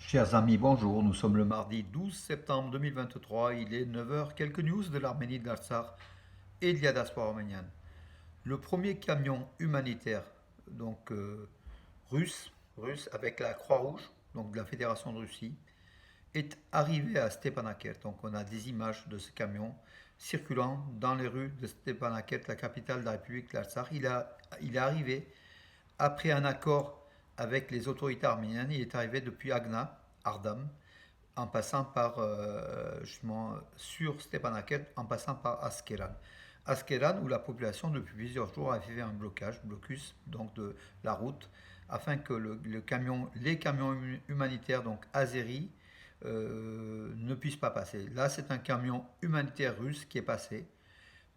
Chers amis, bonjour. Nous sommes le mardi 12 septembre 2023. Il est 9 heures. Quelques news de l'Arménie, de l'Artsakh et de la diaspora arménienne. Le premier camion humanitaire, donc russe, avec la Croix-Rouge, donc de la Fédération de Russie, est arrivé à Stepanakert. Donc on a des images de ce camion circulant dans les rues de Stepanakert, la capitale de la République de l'Artsakh. Il est arrivé après un accord avec les autorités arméniennes. Il est arrivé depuis Agna, Ardam, en passant par, justement, sur Stepanakert, en passant par Askeran. Askeran, où la population, depuis plusieurs jours, a fait un blocus, donc de la route, afin que les camions humanitaires, donc azéris, ne puissent pas passer. Là, c'est un camion humanitaire russe qui est passé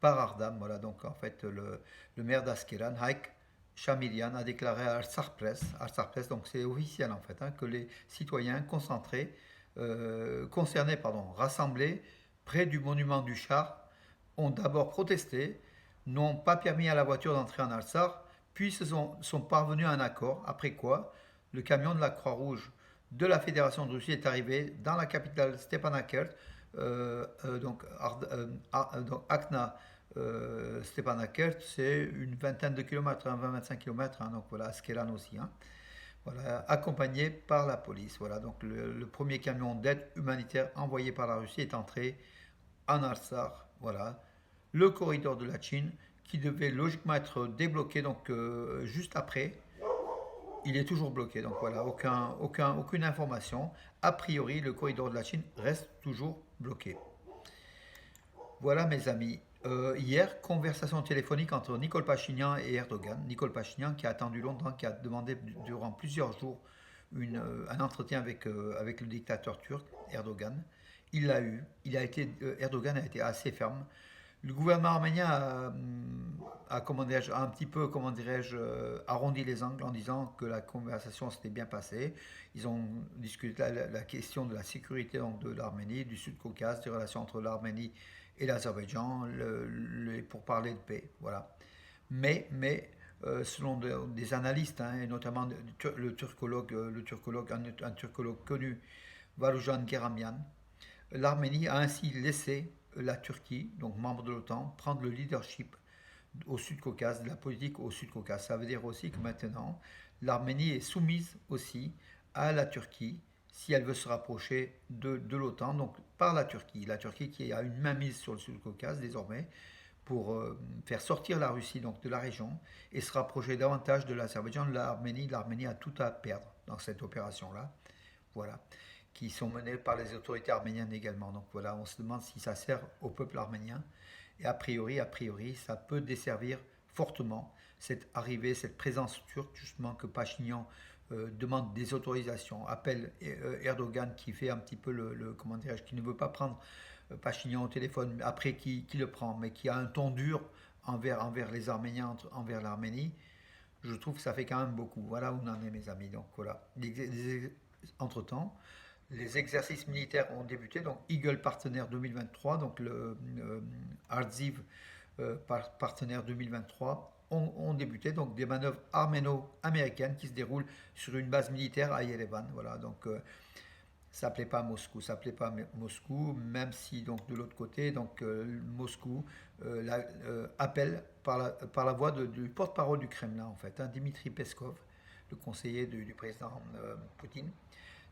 par Ardam. Voilà, donc en fait, le maire d'Askeran, Haik Shamirian, a déclaré à Artsakh Press, donc c'est officiel en fait, hein, que les citoyens concernés, rassemblés près du monument du char, ont d'abord protesté, n'ont pas permis à la voiture d'entrer en Artsakh, puis sont parvenus à un accord, après quoi le camion de la Croix-Rouge de la Fédération de Russie est arrivé dans la capitale Stepanakert, donc Akna, Stepanakert, c'est une vingtaine de kilomètres, hein, 20-25 kilomètres, hein, donc voilà, Askelan aussi, hein, voilà, accompagné par la police. Voilà, donc le premier camion d'aide humanitaire envoyé par la Russie est entré en Artsakh, voilà, le corridor de la Chine, qui devait logiquement être débloqué, donc juste après, il est toujours bloqué, donc voilà, aucune information. A priori, le corridor de la Chine reste toujours bloqué. Voilà mes amis. Hier, conversation téléphonique entre Nicole Pachinian et Erdogan. Nicole Pachinian qui a attendu longtemps, qui a demandé durant plusieurs jours un entretien avec le dictateur turc, Erdogan. Il l'a eu. Erdogan a été assez ferme. Le gouvernement arménien a un petit peu, comment dirais-je, arrondi les angles en disant que la conversation s'était bien passée. Ils ont discuté la question de la sécurité donc, de l'Arménie, du Sud-Caucase, des relations entre l'Arménie et l'Azerbaïdjan, pour parler de paix. Voilà. Selon des analystes, hein, et notamment un turcologue connu, Varoujan Geramian, l'Arménie a ainsi laissé la Turquie, donc membre de l'OTAN, prendre le leadership au Sud-Caucase, de la politique au Sud-Caucase. Ça veut dire aussi que maintenant, l'Arménie est soumise aussi à la Turquie si elle veut se rapprocher de l'OTAN, donc par la Turquie. La Turquie qui a une mainmise sur le Sud-Caucase désormais pour faire sortir la Russie donc de la région et se rapprocher davantage de l'Azerbaïdjan, de l'Arménie. L'Arménie a tout à perdre dans cette opération-là. Voilà, qui sont menées par les autorités arméniennes également. Donc voilà, on se demande si ça sert au peuple arménien. Et a priori, ça peut desservir fortement cette arrivée, cette présence turque, justement, que Pachinian demande des autorisations, appelle Erdogan qui fait un petit peu comment dirais-je, qui ne veut pas prendre Pachinian au téléphone, mais après qui le prend, mais qui a un ton dur envers les Arméniens, envers l'Arménie. Je trouve que ça fait quand même beaucoup. Voilà où on en est, mes amis. Donc voilà. Entre-temps, les exercices militaires ont débuté. Donc Eagle partenaire 2023, donc le Ardziv partenaire 2023 ont débuté. Donc des manœuvres arméno-américaines qui se déroulent sur une base militaire à Yerevan. Voilà. Donc ça plaît pas à Moscou, ça plaît pas à Moscou, même si donc de l'autre côté, donc Moscou appelle par la voix du porte-parole du Kremlin en fait, hein, Dmitri Peskov, le conseiller du président Poutine.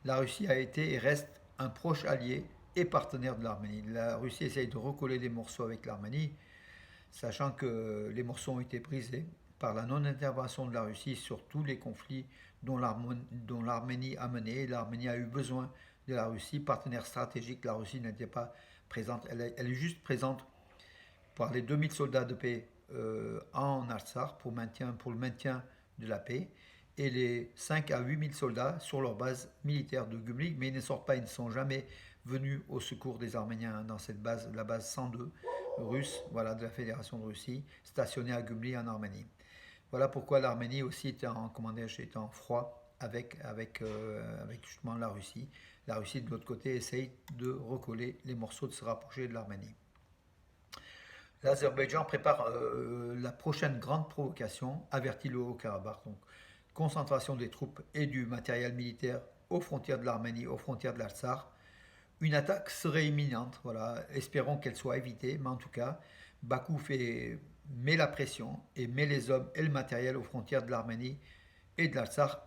La Russie a été et reste un proche allié et partenaire de l'Arménie. La Russie essaye de recoller des morceaux avec l'Arménie, sachant que les morceaux ont été brisés par la non-intervention de la Russie sur tous les conflits dont l'Arménie a mené. L'Arménie a eu besoin de la Russie, partenaire stratégique. La Russie n'était pas présente, elle est juste présente par les 2000 soldats de paix en Artsakh pour le maintien de la paix et les 5 à 8 000 soldats sur leur base militaire de Gumlik, mais ils ne sortent pas, ils ne sont jamais venus au secours des Arméniens dans cette base, la base 102 russe, voilà, de la Fédération de Russie, stationnée à Gumlik en Arménie. Voilà pourquoi l'Arménie aussi est en froid avec justement la Russie. La Russie de l'autre côté essaye de recoller les morceaux, de se rapprocher de l'Arménie. L'Azerbaïdjan prépare la prochaine grande provocation, avertit le Haut-Karabakh. Donc, concentration des troupes et du matériel militaire aux frontières de l'Arménie, aux frontières de l'Artsakh. Une attaque serait imminente, voilà. Espérons qu'elle soit évitée, mais en tout cas, Bakou met la pression et met les hommes et le matériel aux frontières de l'Arménie et de l'Artsakh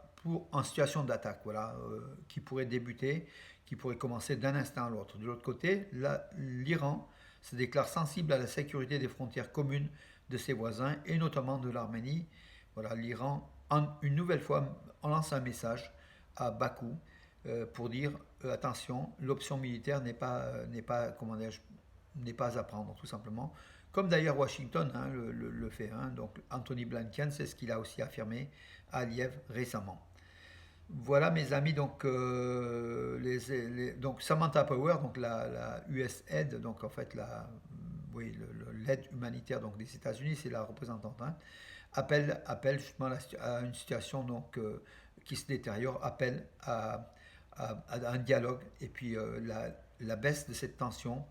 en situation d'attaque, voilà, qui pourrait débuter, qui pourrait commencer d'un instant à l'autre. De l'autre côté, l'Iran se déclare sensible à la sécurité des frontières communes de ses voisins et notamment de l'Arménie. Voilà, l'Iran, une nouvelle fois, lance un message à Bakou pour dire attention, l'option militaire n'est pas à prendre, tout simplement. Comme d'ailleurs Washington hein, le fait. Hein. Donc Anthony Blinken, c'est ce qu'il a aussi affirmé à Liège récemment. Voilà mes amis, donc, donc Samantha Power, donc la USAID, donc en fait oui, l'aide humanitaire donc, des États-Unis, c'est la représentante, hein, appelle justement à une situation donc, qui se détériore, appelle à un dialogue et puis la baisse de cette tension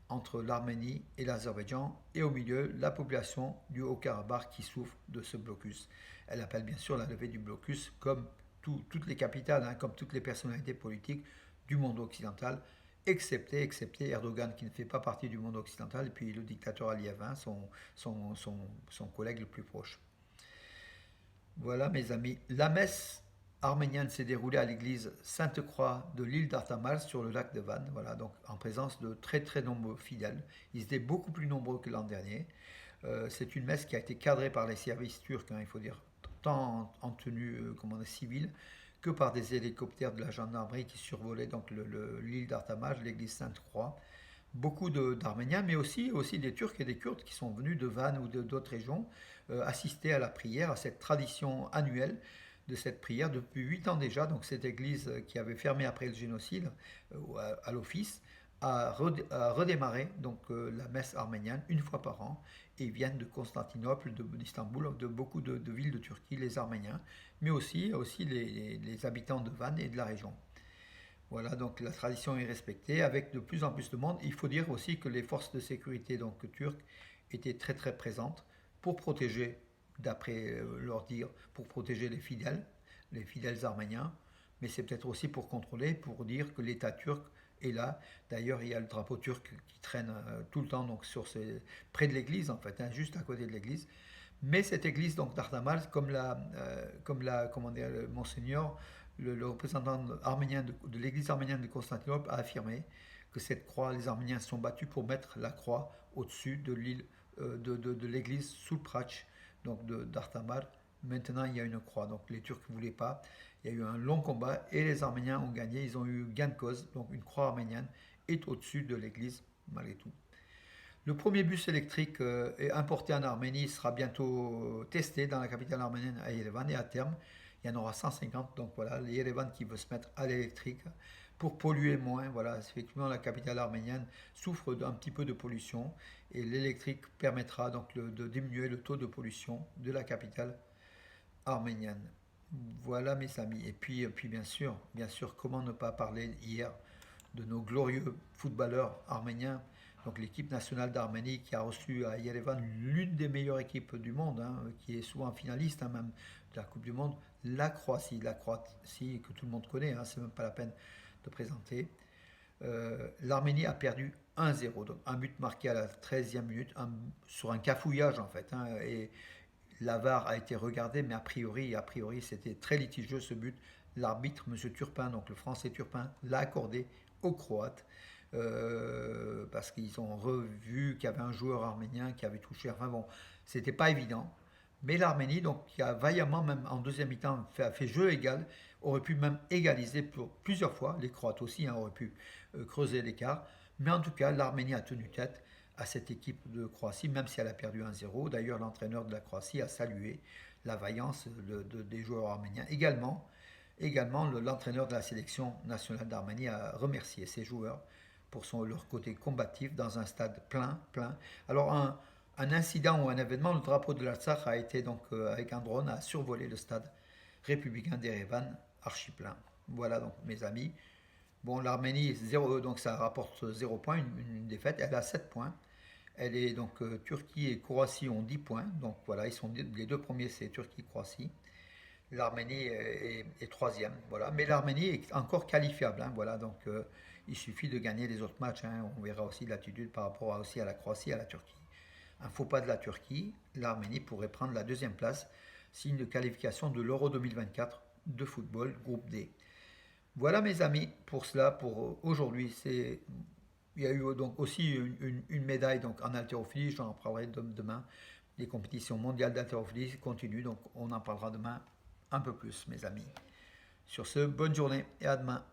entre l'Arménie et l'Azerbaïdjan et au milieu la population du Haut-Karabakh qui souffre de ce blocus. Elle appelle bien sûr la levée du blocus comme toutes les capitales, hein, comme toutes les personnalités politiques du monde occidental, excepté Erdogan qui ne fait pas partie du monde occidental et puis le dictateur Aliyev, hein, son collègue le plus proche. Voilà mes amis, la messe arménienne s'est déroulée à l'église Sainte-Croix de l'île d'Artamal sur le lac de Van, voilà, donc en présence de très nombreux fidèles. Ils étaient beaucoup plus nombreux que l'an dernier. C'est une messe qui a été cadrée par les services turcs, hein, il faut dire, tant en tenue civile que par des hélicoptères de la gendarmerie qui survolaient donc l'île d'Artamal, l'église Sainte-Croix. Beaucoup d'Arméniens, mais aussi des Turcs et des Kurdes qui sont venus de Van ou d'autres régions assister à la prière, à cette tradition annuelle de cette prière depuis 8 ans déjà. Donc cette église qui avait fermé après le génocide à l'office a redémarré donc la messe arménienne une fois par an et ils viennent de Constantinople, d'Istanbul, de beaucoup de villes de Turquie, les Arméniens, mais aussi les habitants de Van et de la région. Voilà, donc la tradition est respectée avec de plus en plus de monde. Il faut dire aussi que les forces de sécurité donc turques étaient très présentes pour protéger, d'après leur dire, pour protéger les fidèles arméniens, mais c'est peut-être aussi pour contrôler, pour dire que l'État turc est là. D'ailleurs, il y a le drapeau turc qui traîne tout le temps donc près de l'église en fait, hein, juste à côté de l'église. Mais cette église donc d'Ardamal, comment dire, le monseigneur, le représentant arménien de l'église arménienne de Constantinople a affirmé que cette croix, les Arméniens sont battus pour mettre la croix au-dessus de l'île de l'église Sulprac, donc d'Artamar. Maintenant, il y a une croix. Donc les Turcs ne voulaient pas. Il y a eu un long combat et les Arméniens ont gagné. Ils ont eu gain de cause. Donc une croix arménienne est au-dessus de l'église, malgré tout. Le premier bus électrique importé en Arménie sera bientôt testé dans la capitale arménienne à Yerevan et à terme, il y en aura 150. Donc voilà, Yerevan qui veut se mettre à l'électrique pour polluer moins. Voilà, effectivement, la capitale arménienne souffre d'un petit peu de pollution et l'électrique permettra donc de diminuer le taux de pollution de la capitale arménienne. Voilà mes amis. Et puis bien sûr, comment ne pas parler hier de nos glorieux footballeurs arméniens, donc l'équipe nationale d'Arménie qui a reçu à Yerevan l'une des meilleures équipes du monde, hein, qui est souvent finaliste hein, même de la Coupe du Monde, la Croatie que tout le monde connaît, hein, c'est même pas la peine de présenter. L'Arménie a perdu 1-0, donc un but marqué à la 13e minute, sur un cafouillage en fait, hein, et la VAR a été regardée, mais a priori c'était très litigieux ce but. L'arbitre, M. Turpin, donc le français Turpin, l'a accordé aux Croates parce qu'ils ont revu qu'il y avait un joueur arménien qui avait touché. Enfin bon, c'était pas évident. Mais l'Arménie, donc, qui a vaillamment, même en deuxième mi-temps, fait jeu égal, aurait pu même égaliser plusieurs fois. Les Croates aussi hein, auraient pu creuser l'écart. Mais en tout cas, l'Arménie a tenu tête à cette équipe de Croatie, même si elle a perdu 1-0. D'ailleurs, l'entraîneur de la Croatie a salué la vaillance des joueurs arméniens. Également l'entraîneur de la sélection nationale d'Arménie a remercié ses joueurs pour leur côté combatif dans un stade plein. Alors, un incident ou un événement, le drapeau de l'Artsakh a été donc avec un drone a survolé le stade républicain d'Erevan, archi plein. Voilà donc mes amis. Bon, l'Arménie, donc ça rapporte 0 points, une défaite. Elle a 7 points. Elle est donc Turquie et Croatie ont 10 points. Donc voilà, les deux premiers, c'est Turquie et Croatie. L'Arménie est troisième, voilà. Mais l'Arménie est encore qualifiable, hein, voilà. Donc il suffit de gagner les autres matchs, hein. On verra aussi l'attitude par rapport aussi à la Croatie et à la Turquie. Un faux pas de la Turquie, l'Arménie pourrait prendre la deuxième place, signe de qualification de l'Euro 2024 de football, groupe D. Voilà mes amis, pour cela, pour aujourd'hui, il y a eu donc aussi une médaille donc, en haltérophilie, j'en parlerai demain. Les compétitions mondiales d'haltérophilie continuent, donc on en parlera demain un peu plus, mes amis. Sur ce, bonne journée et à demain.